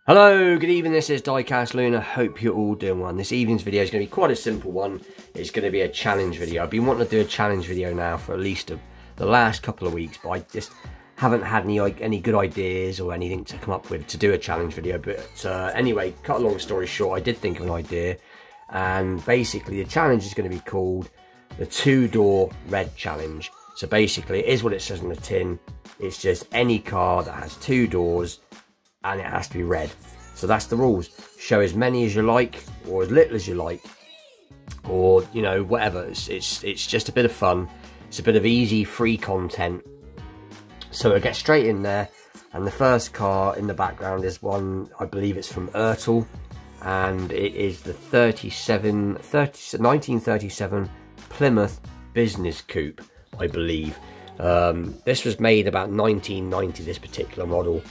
Hello, good evening, this is Diecast Luna. Hope you're all doing well. This evening's video is going to be quite a simple one. It's going to be a challenge video. I've been wanting to do a challenge video now for at least the last couple of weeks, but I just haven't had any good ideas or anything to come up with to do a challenge video. But anyway, cut a long story short, I did think of an idea, and basically the challenge is going to be called the 2-door red challenge. So basically it is what it says on the tin. It's just any car that has 2 doors and it has to be red. So that's the rules. Show as many as you like, or as little as you like, or you know, whatever. It's just a bit of fun. It's a bit of easy, free content. So we'll get straight in there. And the first car in the background is one, I believe it's from Ertl, and it is the 1937 Plymouth Business Coupe, I believe. This was made about 1990, this particular model,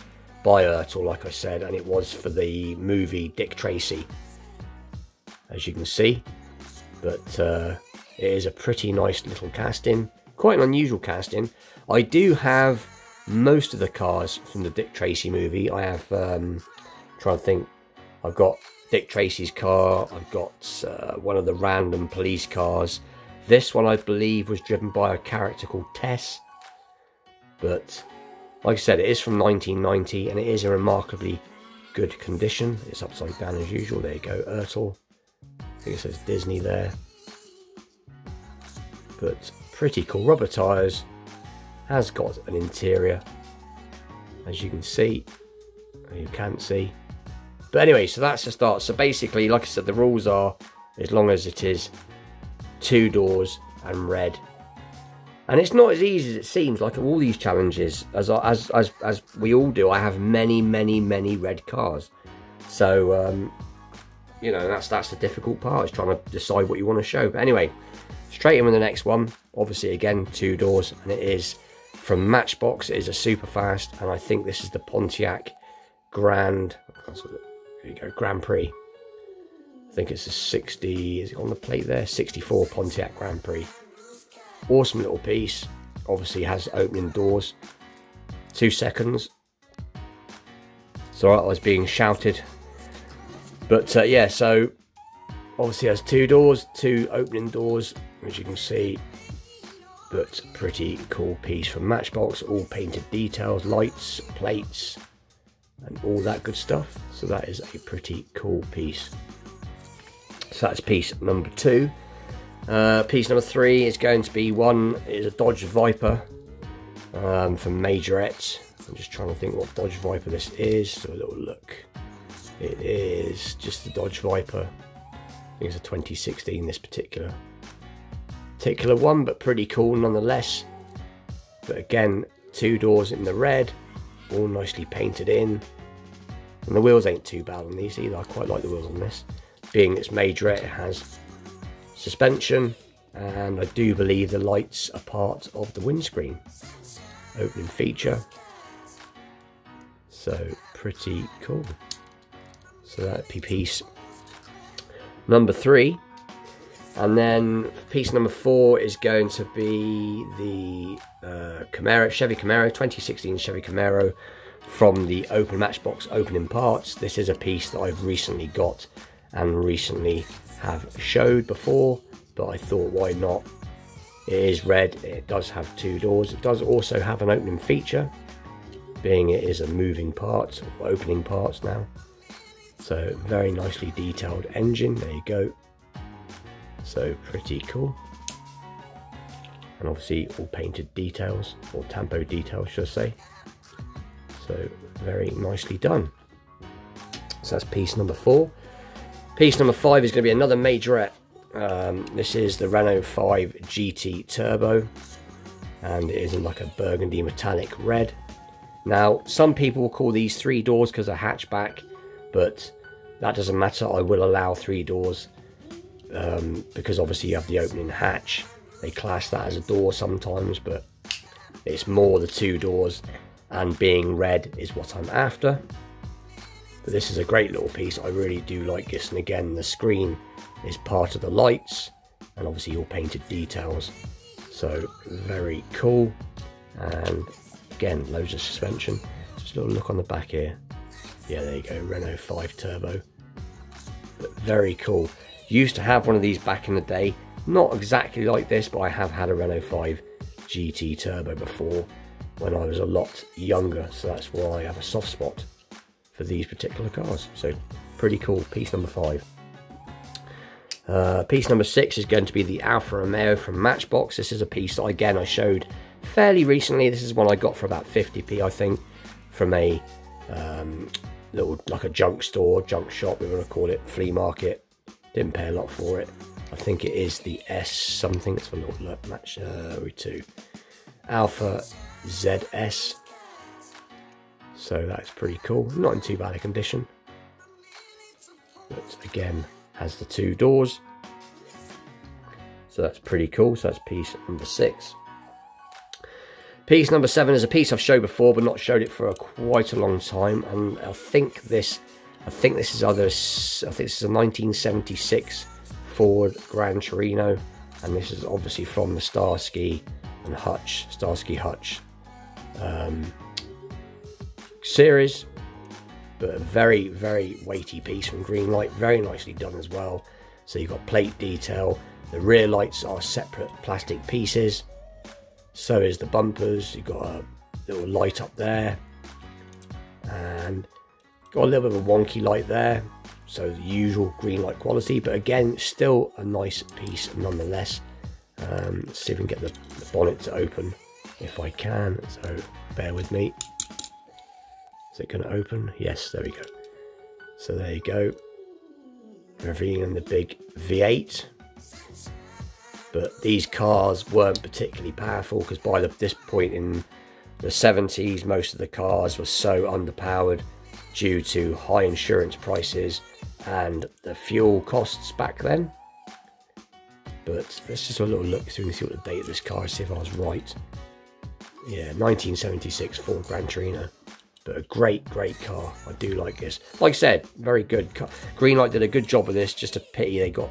by Ertl, like I said, and it was for the movie Dick Tracy, as you can see. But it is a pretty nice little casting, quite an unusual casting. I do have most of the cars from the Dick Tracy movie. I have, trying to think, I've got Dick Tracy's car, I've got one of the random police cars. This one, I believe, was driven by a character called Tess, but like I said, it is from 1990 and it is in remarkably good condition. It's upside down as usual. There you go, Ertl. I think it says Disney there. But pretty cool. Rubber tyres. Has got an interior, as you can see. Or you can't see. But anyway, so that's the start. So basically, like I said, the rules are as long as it is 2 doors and red. And it's not as easy as it seems. Like all these challenges, as we all do, I have many red cars. So you know, that's the difficult part, is trying to decide what you want to show. But anyway, straight in with the next one. Obviously, again, 2 doors, and it is from Matchbox. It is a super fast, and I think this is the Pontiac Grand. Here you go, Grand Prix. I think it's a 60. Is it on the plate there? 64 Pontiac Grand Prix. Awesome little piece. Obviously has opening doors. 2 seconds. Sorry, I was being shouted. But yeah, so obviously has 2 doors, 2 opening doors, as you can see. But pretty cool piece from Matchbox. All painted details, lights, plates, and all that good stuff. So that is a pretty cool piece. So that's piece number 2. Piece number 3 is going to be a Dodge Viper from Majorette. I'm just trying to think what Dodge Viper this is. So a little look. It is just the Dodge Viper. I think it's a 2016, this particular one, but pretty cool nonetheless. But again, 2 doors in the red, all nicely painted in. And the wheels ain't too bad on these either. I quite like the wheels on this. Being it's Majorette, it has suspension, and I do believe the lights are part of the windscreen. Opening feature. So pretty cool. So that'd be piece number 3. And then piece number 4 is going to be the Chevy Camaro, 2016 Chevy Camaro from the Open Matchbox opening parts. This is a piece that I've recently got and recently have showed before, but I thought, why not? It is red, it does have 2 doors, it does also have an opening feature, being it is a moving part, or opening parts now. So very nicely detailed engine, there you go. So pretty cool. And obviously all painted details, or tampo details should I say. So very nicely done. So that's piece number 4. Piece number 5 is going to be another Majorette. This is the Renault 5 GT Turbo, and it is in like a burgundy metallic red. Now, some people will call these 3 doors because they're hatchback, but that doesn't matter. I will allow 3 doors because obviously you have the opening hatch. They class that as a door sometimes, but it's more the 2 doors, and being red is what I'm after. But this is a great little piece. I really do like this, and again, the screen is part of the lights, and obviously all painted details. So very cool, and again, loads of suspension. Just a little look on the back here. Yeah, there you go, Renault 5 Turbo. But very cool. Used to have one of these back in the day. Not exactly like this, but I have had a Renault 5 GT Turbo before when I was a lot younger. So that's why I have a soft spot for these particular cars. So pretty cool, piece number 5. Piece number 6 is going to be the Alfa Romeo from Matchbox. This is a piece that, again, I showed fairly recently. This is one I got for about 50p, I think, from a little, like a junk store, junk shop, we want to call it, flea market. Didn't pay a lot for it. I think it is the S something. Let's have a look. Match 2 Alpha ZS. So that's pretty cool. Not in too bad a condition. But again, has the 2 doors. So that's pretty cool. So that's piece number 6. Piece number 7 is a piece I've showed before, but not showed it for quite a long time. And I think this is a 1976 Ford Gran Torino, and this is obviously from the Starsky and Hutch, series. But a very, very weighty piece from Greenlight, very nicely done as well. So you've got plate detail. The rear lights are separate plastic pieces. So is the bumpers. You've got a little light up there, and got a little bit of a wonky light there. So the usual Greenlight quality, but again, still a nice piece nonetheless. Let's see if we can get the bonnet to open, if I can. So bear with me. Is it going to open? Yes, there we go. So there you go. Revealing the big V8. But these cars weren't particularly powerful, because by this point in the 70s, most of the cars were so underpowered due to high insurance prices and the fuel costs back then. But let's just have a little look so we can see what the date of this car is, see if I was right. Yeah, 1976 Ford Gran Torino. But a great car. I do like this. Like I said, very good car. Greenlight did a good job with this. Just a pity they got,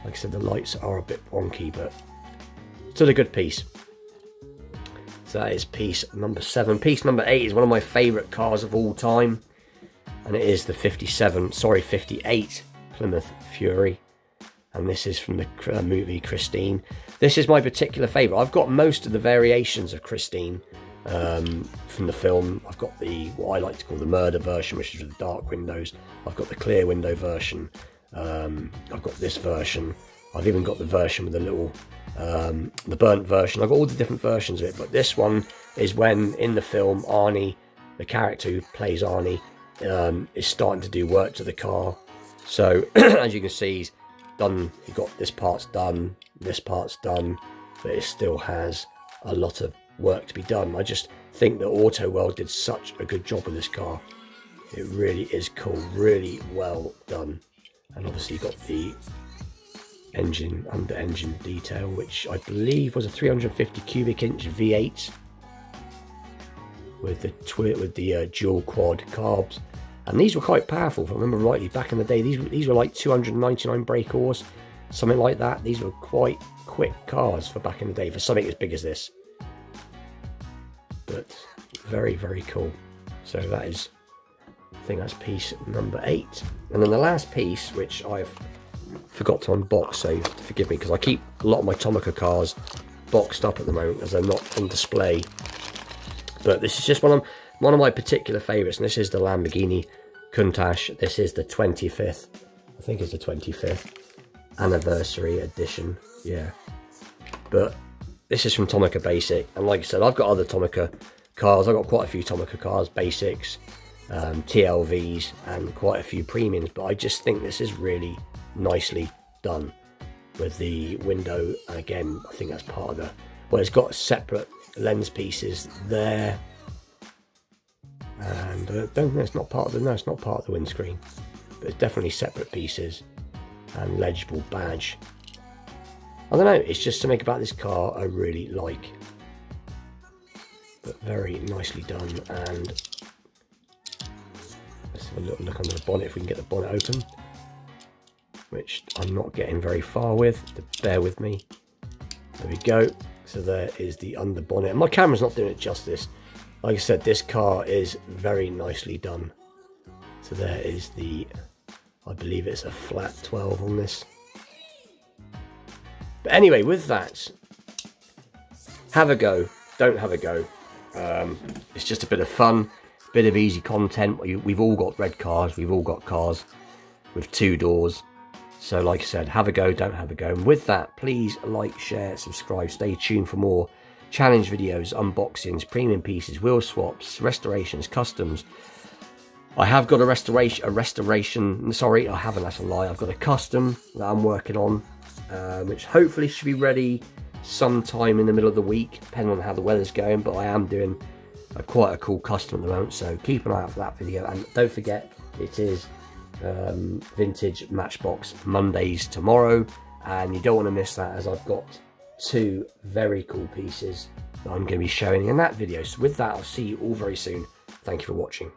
like I said, the lights are a bit wonky, but still a good piece. So that is piece number 7. Piece number 8 is one of my favourite cars of all time, and it is the 58 Plymouth Fury, and this is from the movie Christine. This is my particular favourite. I've got most of the variations of Christine from the film. I've got what I like to call the murder version, which is with the dark windows. I've got the clear window version. I've got this version. I've even got the version with the little the burnt version. I've got all the different versions of it, but this one is when in the film Arnie, the character who plays Arnie, is starting to do work to the car. So as you can see, he's done, you've got this part's done, this part's done, but it still has a lot of work to be done. I just think that Autoworld did such a good job with this car. It really is cool, really well done. And obviously you've got the engine, under engine detail, which I believe was a 350 cubic inch V8 with the dual quad carbs, and these were quite powerful. If I remember rightly, back in the day, these were like 299 brake horse, something like that. These were quite quick cars for back in the day, for something as big as this. But very cool. So that is, I think that's piece number 8. And then the last piece, which I've forgot to unbox, so forgive me, because I keep a lot of my Tomica cars boxed up at the moment as they're not on display. But this is just one of my particular favourites, and this is the Lamborghini Countach. This is the 25th, I think it's the 25th anniversary edition, yeah. But this is from Tomica Basic, and like I said, I've got other Tomica cars. I've got quite a few Tomica cars, Basics, TLVs, and quite a few premiums, but I just think this is really nicely done with the window. And again, I think that's part of the, well, it's got separate lens pieces there, and it's not part of the, no, it's not part of the windscreen, but it's definitely separate pieces and legible badge. I don't know, it's just something about this car I really like, but very nicely done. And let's have a little look under the bonnet, if we can get the bonnet open, which I'm not getting very far with, so bear with me. There we go. So there is the under bonnet, and my camera's not doing it justice. Like I said, this car is very nicely done. So there is the, I believe it's a flat 12 on this. But anyway, with that, have a go, don't have a go. It's just a bit of fun, bit of easy content. We've all got red cars, we've all got cars with 2 doors. So like I said, have a go, don't have a go. And with that, please like, share, subscribe, stay tuned for more challenge videos, unboxings, premium pieces, wheel swaps, restorations, customs. I have got a restoration, sorry, I haven't, that's a lie. I've got a custom that I'm working on, which hopefully should be ready sometime in the middle of the week, depending on how the weather's going. But I am doing quite a cool custom at the moment, so keep an eye out for that video. And don't forget, it is Vintage Matchbox Mondays tomorrow, and you don't want to miss that, as I've got 2 very cool pieces that I'm going to be showing in that video. So with that, I'll see you all very soon. Thank you for watching.